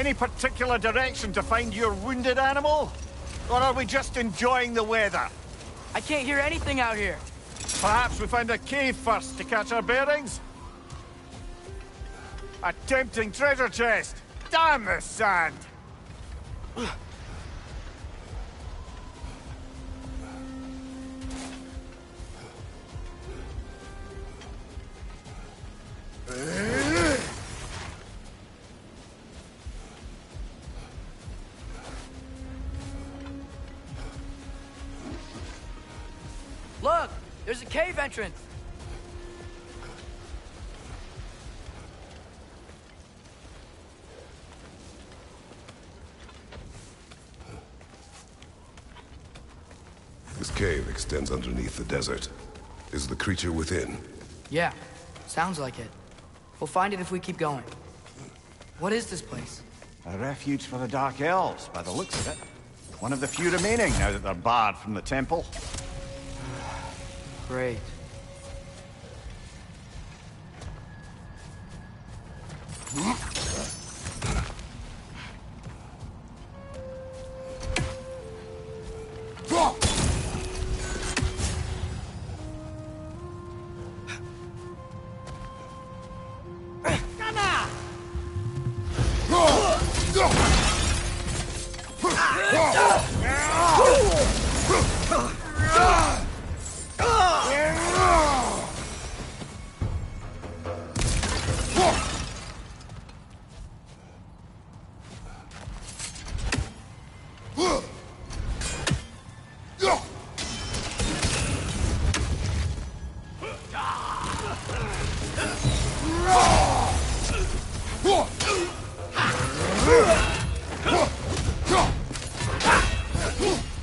Any particular direction to find your wounded animal? Or are we just enjoying the weather? I can't hear anything out here. Perhaps we find a cave first to catch our bearings? A tempting treasure chest! Damn the sand! Look! There's a cave entrance! This cave extends underneath the desert. Is the creature within? Yeah, sounds like it. We'll find it if we keep going. What is this place? A refuge for the Dark Elves, by the looks of it. One of the few remaining now that they're barred from the temple. Great.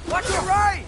Watch your right!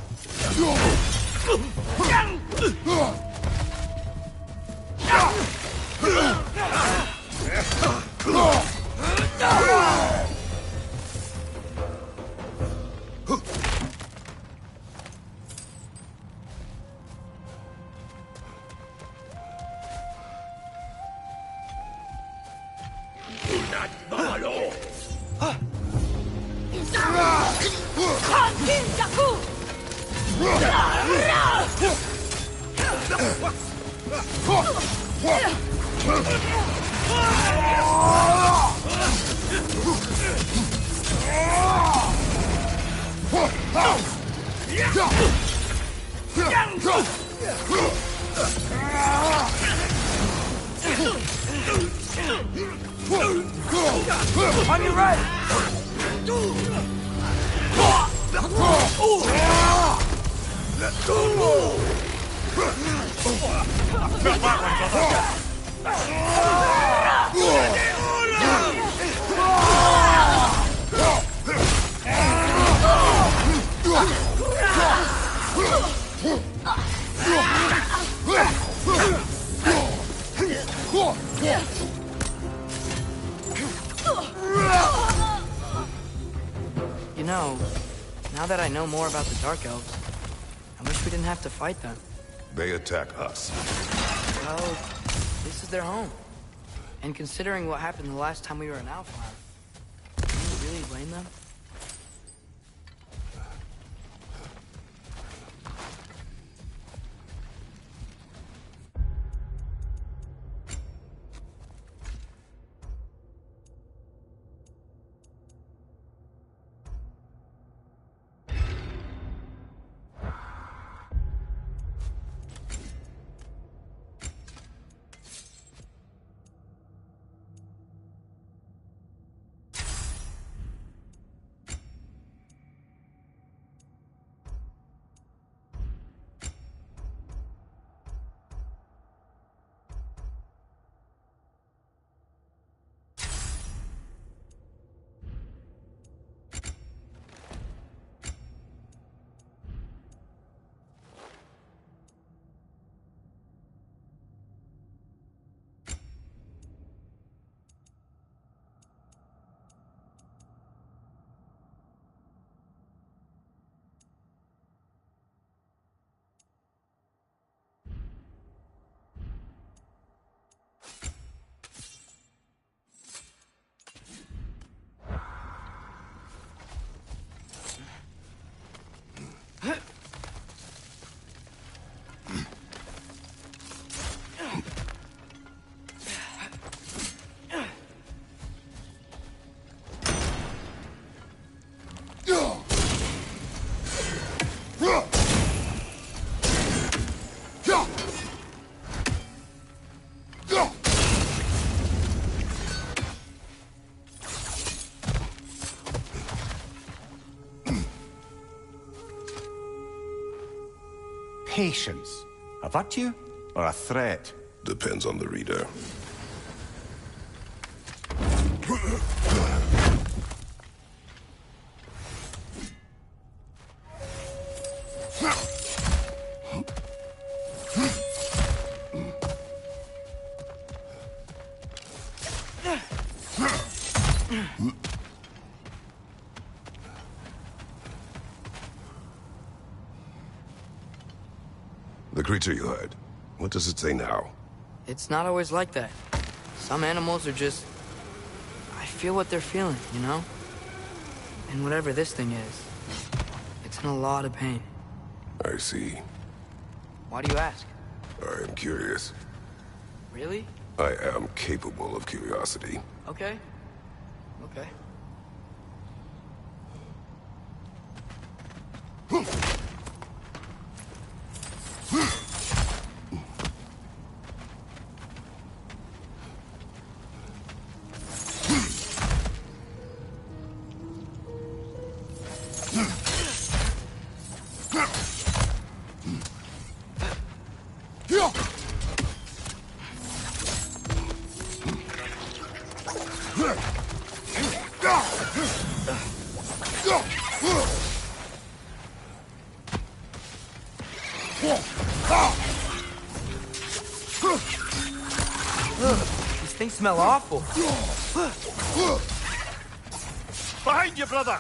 On your right! You know, now that I know more about the Dark Elves, I wish we didn't have to fight them. They attack us. Well, this is their home. And considering what happened the last time we were in Alfheim, can you really blame them? patience a virtue or a threat? Depends on the reader. The creature you heard, what does it say now? It's not always like that. Some animals are just... I feel what they're feeling, you know? And whatever this thing is, it's in a lot of pain. I see. Why do you ask? I am curious. Really? I am capable of curiosity. Okay. Okay. These things smell awful. Behind you, brother!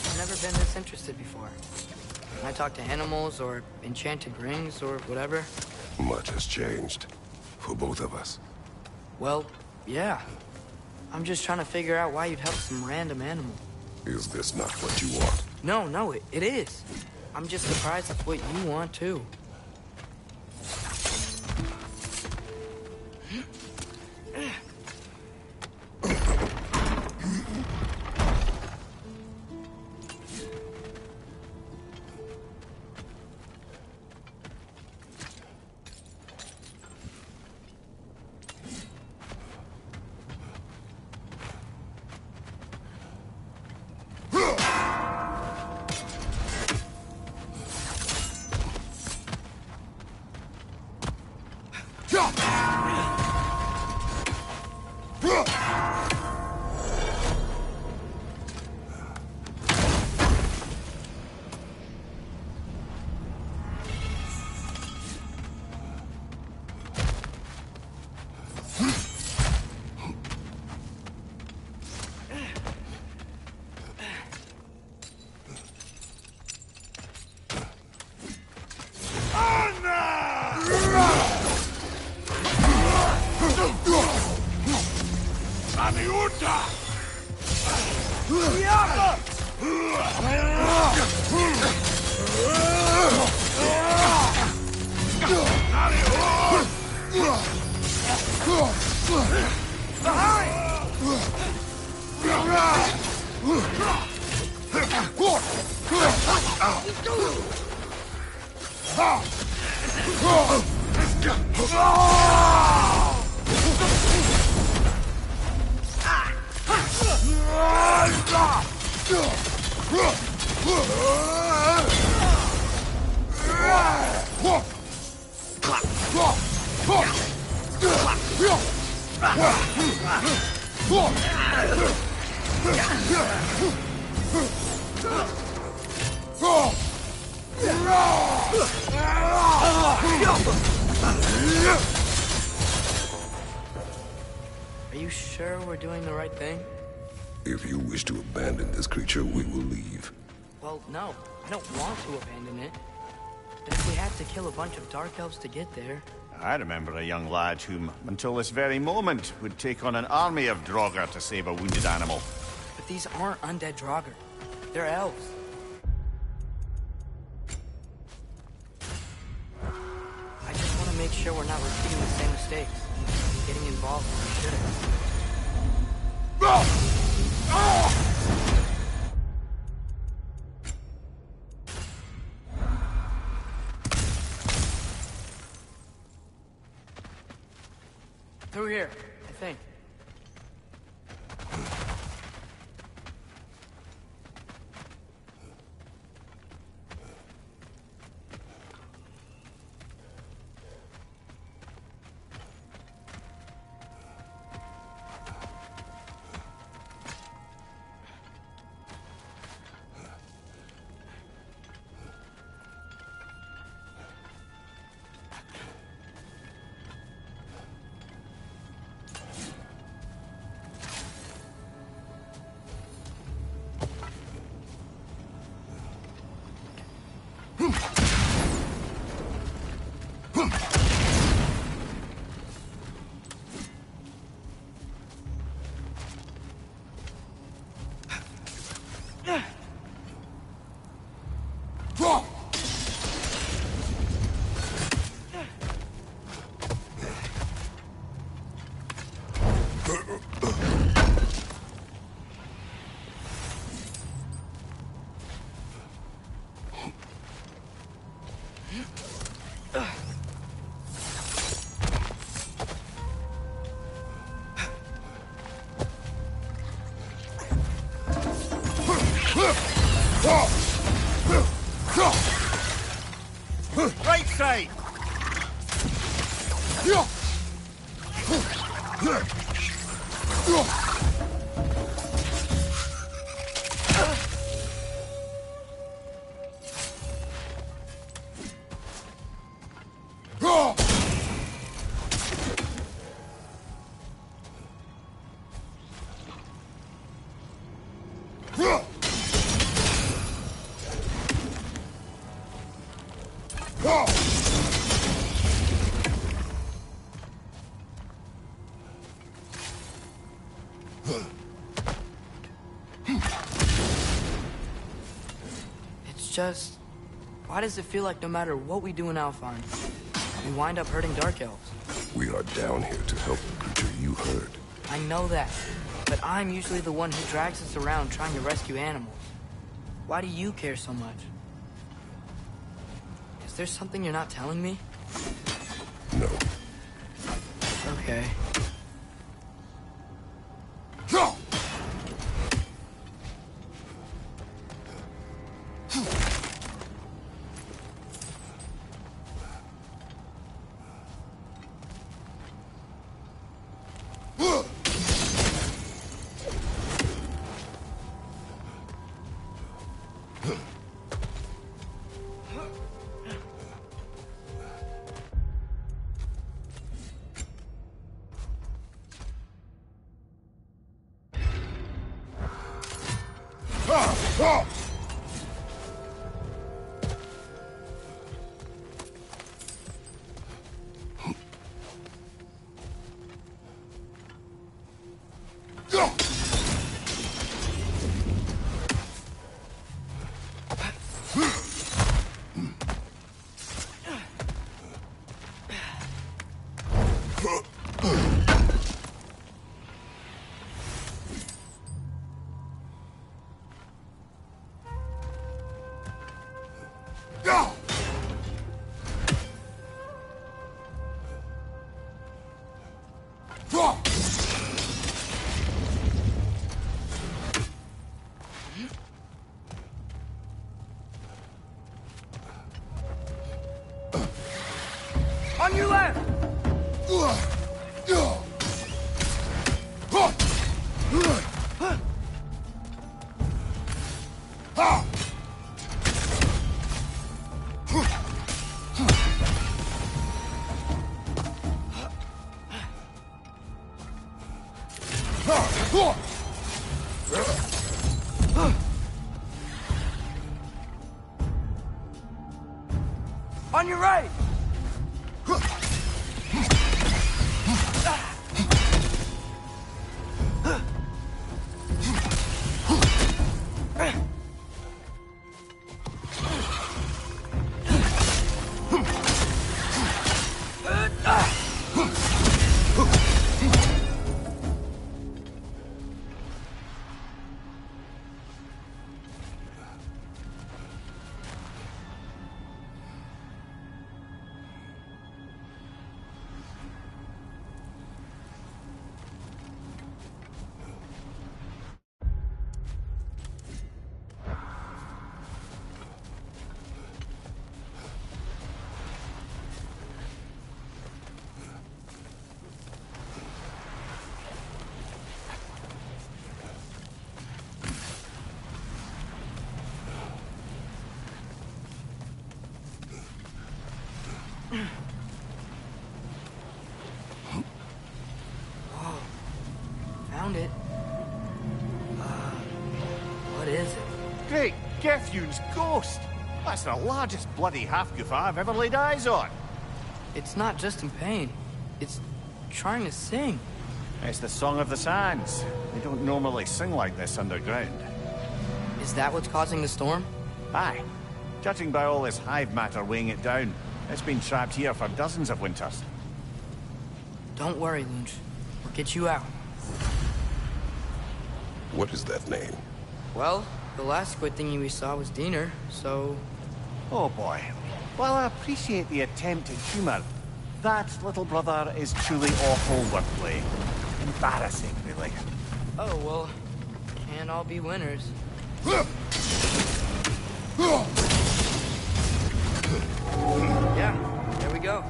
I've never been this interested before. When I talk to animals or enchanted rings or whatever, Much has changed. For both of us. well, yeah. I'm just trying to figure out why you'd help some random animal. Is this not what you want? No, it is. I'm just surprised it's what you want, too. Are you sure we're doing the right thing? If you wish to abandon this creature, we will leave. Well, no. I don't want to abandon it. But if we have to kill a bunch of Dark Elves to get there... I remember a young lad whom, until this very moment, would take on an army of Draugr to save a wounded animal. But these aren't undead Draugr. They're elves. I just want to make sure we're not repeating the same mistakes. Getting involved when we shouldn't. Through here, I think. Right side! It's just... why does it feel like no matter what we do in Alfheim, we wind up hurting Dark Elves? We are down here to help the creature you heard. I know that, but I'm usually the one who drags us around trying to rescue animals. Why do you care so much? Is there something you're not telling me? No. Okay. On your left! On your right! Hune's ghost. That's the largest bloody half-goof I've ever laid eyes on. It's not just in pain. It's trying to sing. It's the Song of the Sands. They don't normally sing like this underground. Is that what's causing the storm? Aye. Judging by all this hive matter weighing it down, it's been trapped here for dozens of winters. Don't worry, Lunch. We'll get you out. What is that name? Well, the last squid thingy we saw was Diener, so... Oh boy. While I appreciate the attempt at humor, that, little brother, is truly awful wordplay. Embarrassing, really. Oh, well, can't all be winners. Yeah, there we go.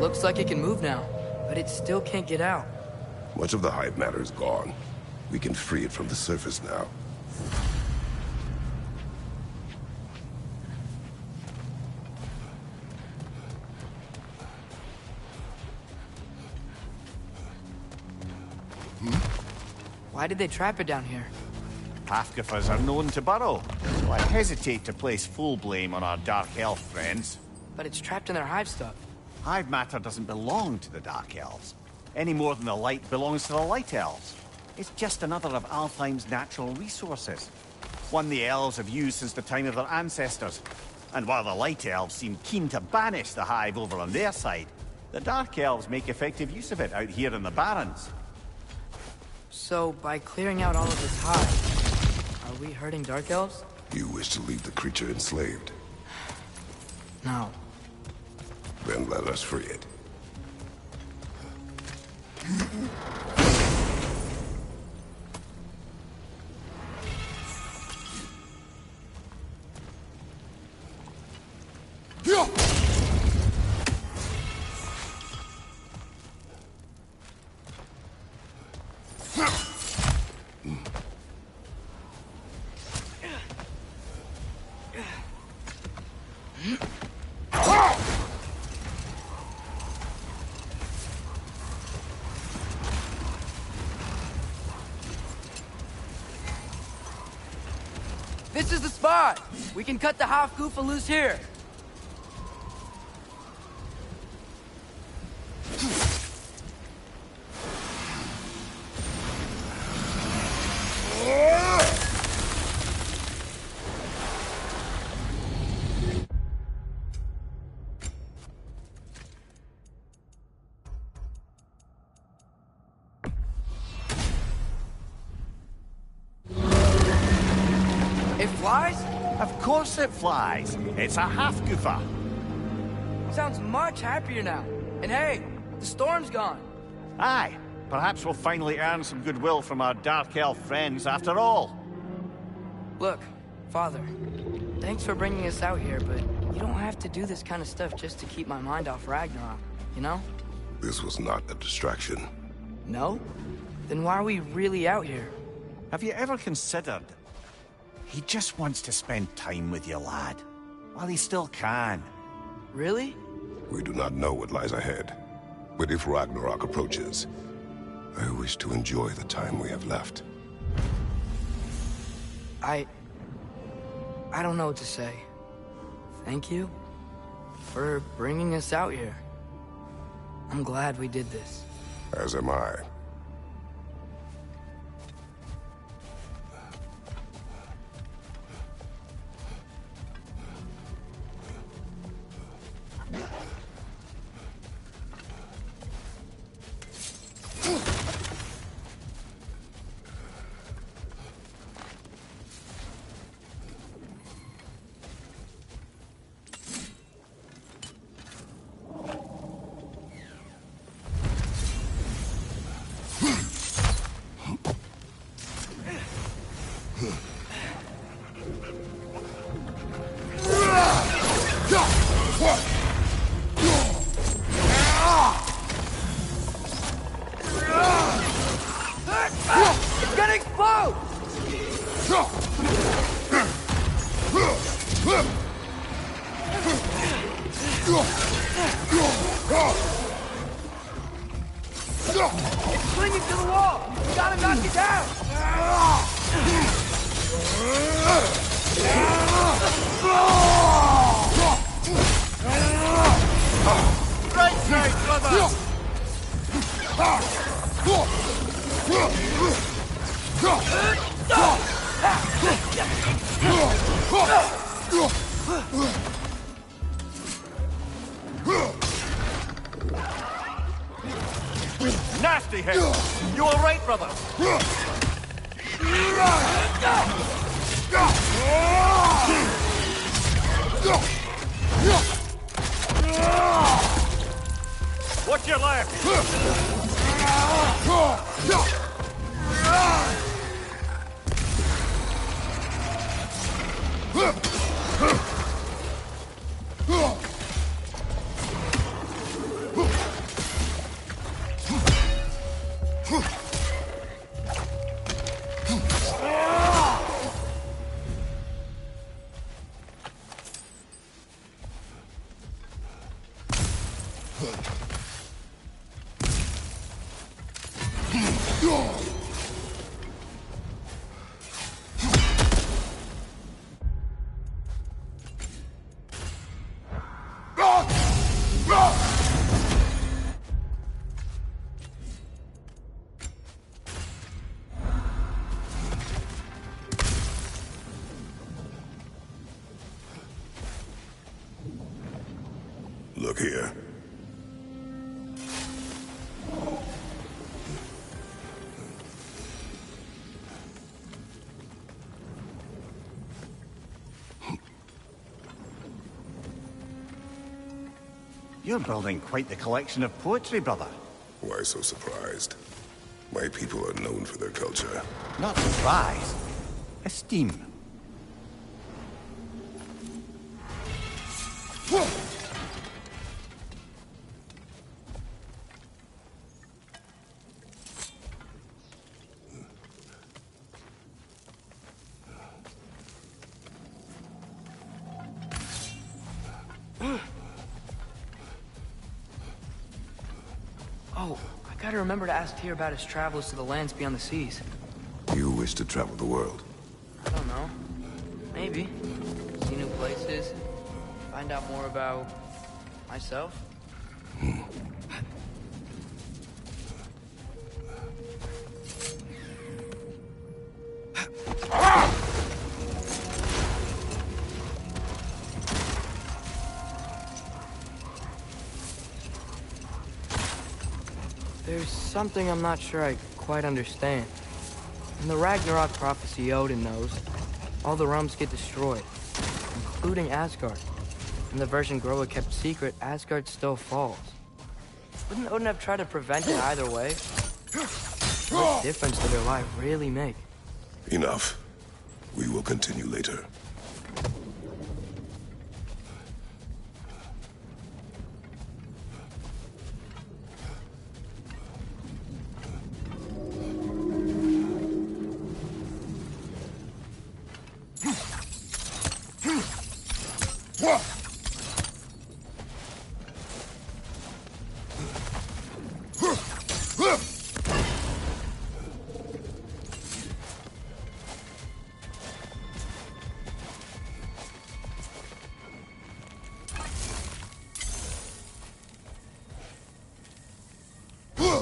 Looks like it can move now, but it still can't get out. Much of the hive matter is gone. We can free it from the surface now. Why did they trap it down here? Half-goofers are known to burrow, so I hesitate to place full blame on our Dark Elf friends. But it's trapped in their hive stuff. Hive matter doesn't belong to the Dark Elves, any more than the light belongs to the Light Elves. It's just another of Alfheim's natural resources. One the Elves have used since the time of their ancestors. And while the Light Elves seem keen to banish the Hive over on their side, the Dark Elves make effective use of it out here in the Barrens. So, by clearing out all of this hive, are we hurting Dark Elves? You wish to leave the creature enslaved? No. Then let us free it. This is the spot! We can cut the half-goofa loose here! It flies? Of course it flies. It's a half-goofa. Sounds much happier now. And hey, the storm's gone. Aye, perhaps we'll finally earn some goodwill from our Dark Elf friends after all. Look, Father, thanks for bringing us out here, but you don't have to do this kind of stuff just to keep my mind off Ragnarok, you know? This was not a distraction. No? Then why are we really out here? Have you ever considered... He just wants to spend time with you, lad. While he still can. Really? We do not know what lies ahead. But if Ragnarok approaches, I wish to enjoy the time we have left. I don't know what to say. Thank you for bringing us out here. I'm glad we did this. As am I. It's gonna explode! Batman! Nasty hit! You all right, brother? Watch your left! Look here. You're building quite the collection of poetry, brother. Why so surprised? My people are known for their culture. Not surprise. Esteem. Oh, I gotta remember to ask Tyr about his travels to the lands beyond the seas. You wish to travel the world? I don't know. Maybe. See new places. Find out more about... myself. There's something I'm not sure I quite understand. In the Ragnarok prophecy Odin knows, all the realms get destroyed, including Asgard. In the version Groa kept secret, Asgard still falls. Wouldn't Odin have tried to prevent it either way? What difference did their life really make? Enough. We will continue later.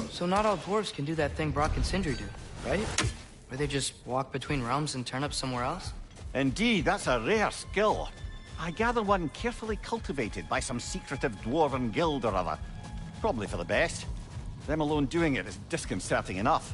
So not all dwarves can do that thing Brock and Sindri do, right? Where they just walk between realms and turn up somewhere else? Indeed, that's a rare skill. I gather one carefully cultivated by some secretive dwarven guild or other. Probably for the best. Them alone doing it is disconcerting enough.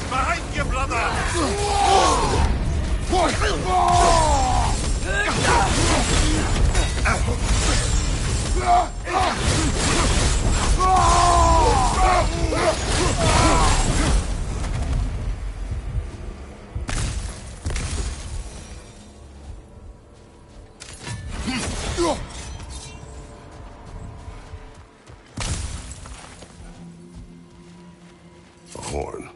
Behind you, brother! A horn.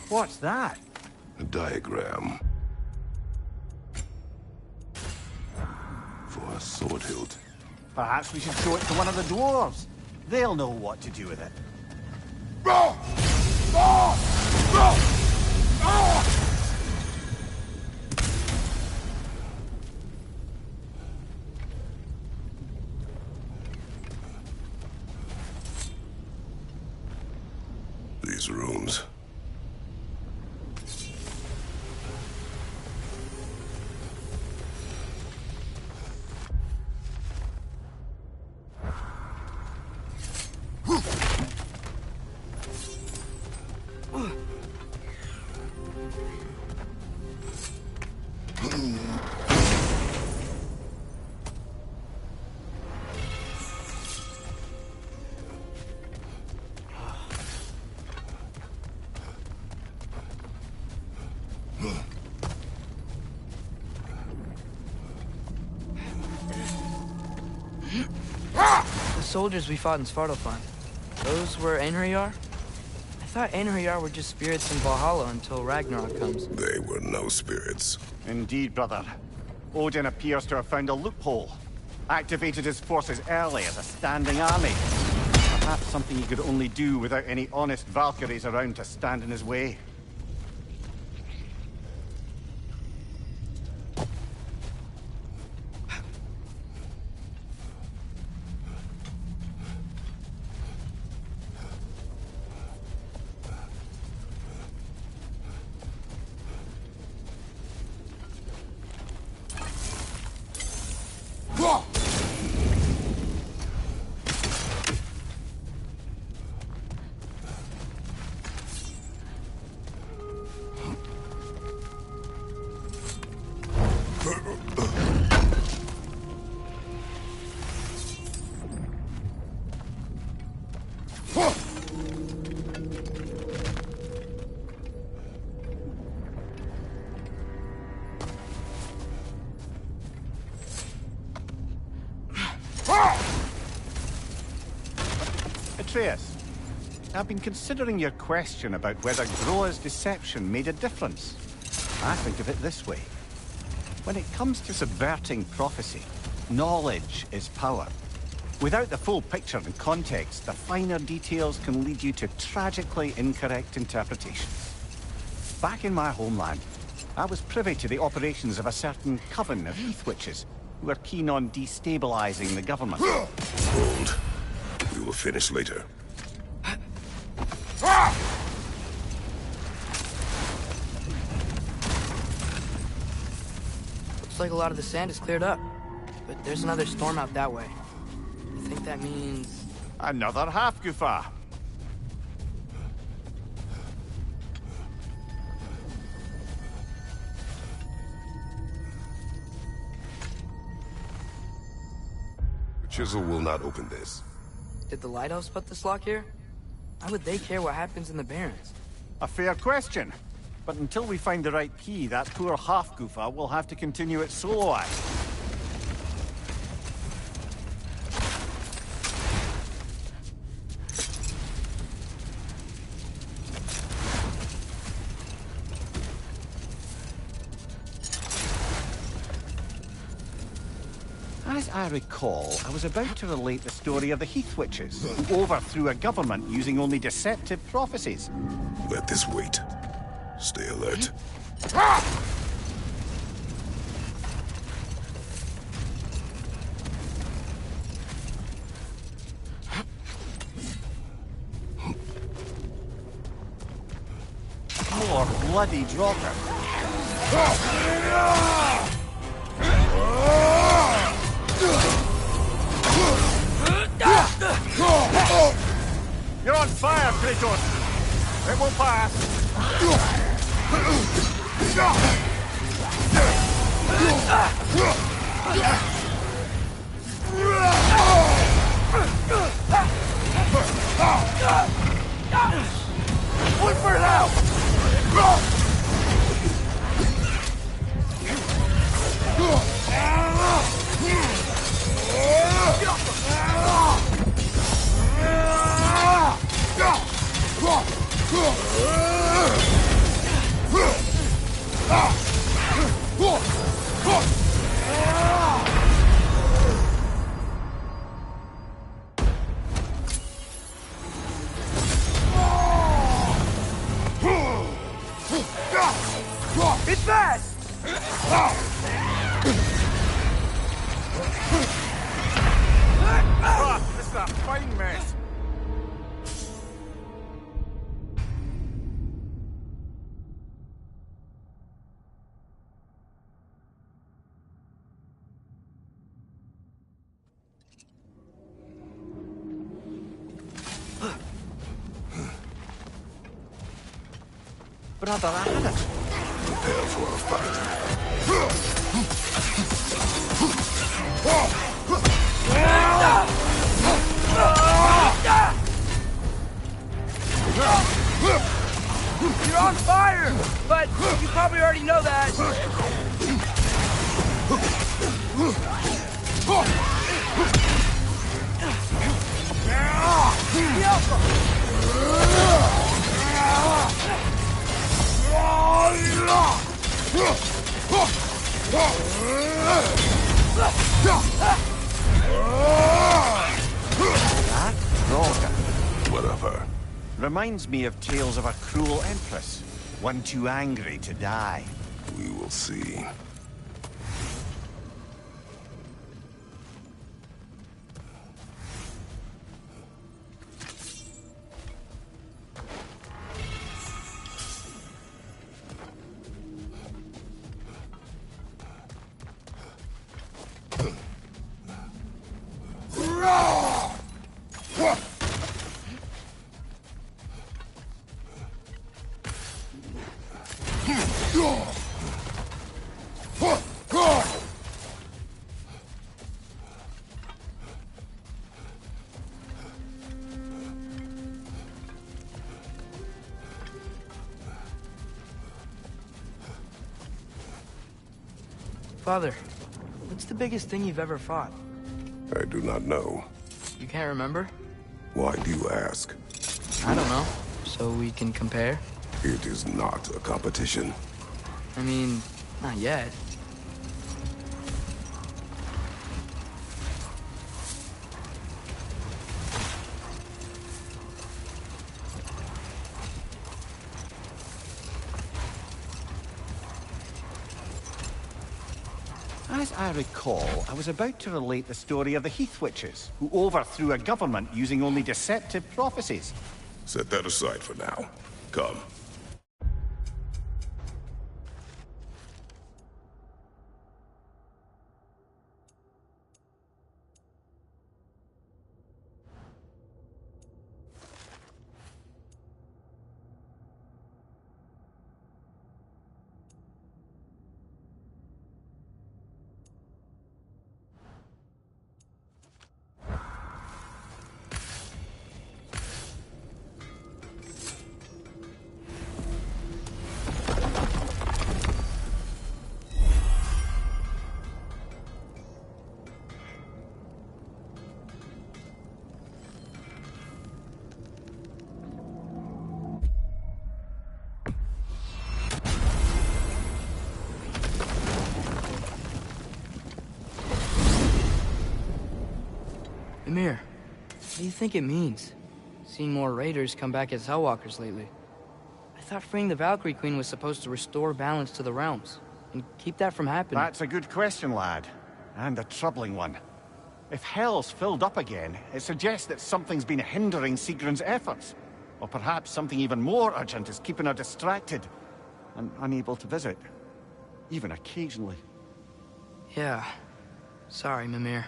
What's that? A diagram. For a sword hilt. Perhaps we should show it to one of the dwarves. They'll know what to do with it. These rooms. The soldiers we fought in Svartalfheim, those were Einherjar? I thought Einherjar were just spirits in Valhalla until Ragnarok comes. They were no spirits. Indeed, brother. Odin appears to have found a loophole. Activated his forces early as a standing army. Perhaps something he could only do without any honest Valkyries around to stand in his way. Atreus, I've been considering your question about whether Groa's deception made a difference. I think of it this way. When it comes to subverting prophecy, knowledge is power. Without the full picture and context, the finer details can lead you to tragically incorrect interpretations. Back in my homeland, I was privy to the operations of a certain coven of heath witches who were keen on destabilizing the government. Hold. We will finish later. Looks like a lot of the sand is cleared up, but there's another storm out that way. I think that means... Another half-goofa. The chisel will not open this. Did the lighthouse put this lock here? Why would they care what happens in the Barrens? A fair question. But until we find the right key, that poor half-goofa will have to continue its solo act. I As I recall, I was about to relate the story of the Heath Witches, who overthrew a government using only deceptive prophecies. Let this wait. Stay alert. More bloody dropper. You're on fire, Kratos! It won't pass! Look for help! It's fast! This is a fine mess. Brother Adam. Prepare for a fight. You're on fire! But you probably already know that. That Roga Whatever. reminds me of tales of a cruel empress, one too angry to die. We will see. Father, what's the biggest thing you've ever fought? I do not know. You can't remember? Why do you ask? I don't know. So we can compare? It is not a competition. I mean, not yet. As I recall, I was about to relate the story of the Heath Witches, who overthrew a government using only deceptive prophecies. Set that aside for now. Come. Mimir, what do you think it means? Seeing more raiders come back as Hellwalkers lately. I thought freeing the Valkyrie Queen was supposed to restore balance to the realms, and keep that from happening. That's a good question, lad. And a troubling one. If Hell's filled up again, it suggests that something's been hindering Sigrun's efforts. Or perhaps something even more urgent is keeping her distracted and unable to visit. Even occasionally. Yeah. Sorry, Mimir.